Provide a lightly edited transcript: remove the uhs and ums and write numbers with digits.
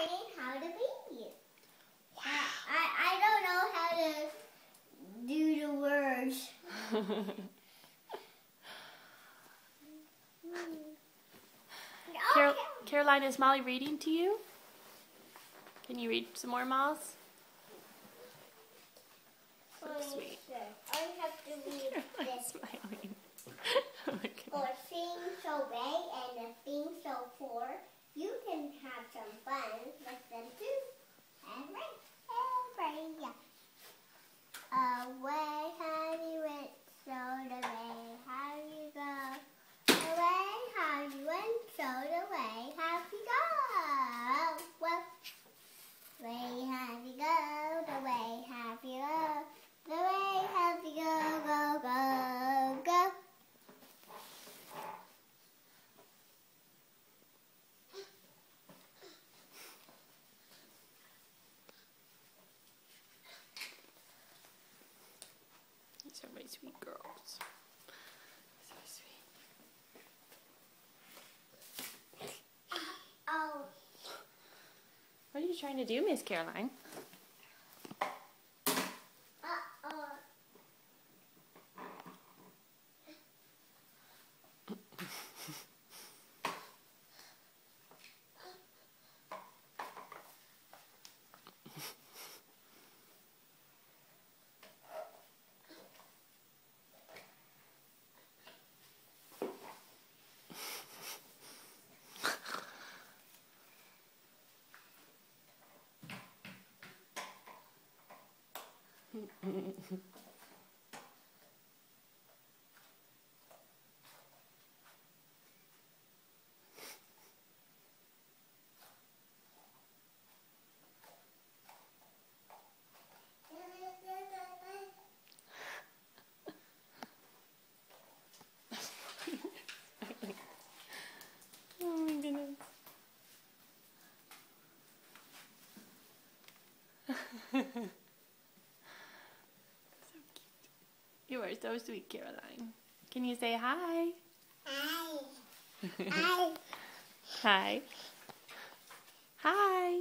learning how to be. Wow. I don't know how to do the words. Caroline, is Molly reading to you? Can you read some more, Miles? So sweet. I have to read this. Smiling. For sing so way and the thing so for, you can have some fun with them too. Every, yeah. Away have you went, so the way have you go. Away have you went, so the way have you go. Well, way have you go, the way have you go. The way have you go, go, go, go. These are my sweet girls. So sweet. Oh. What are you trying to do, Miss Caroline? Oh my goodness. So cute. You are so sweet, Caroline. Can you say hi? Hi. Hi. Hi. Hi.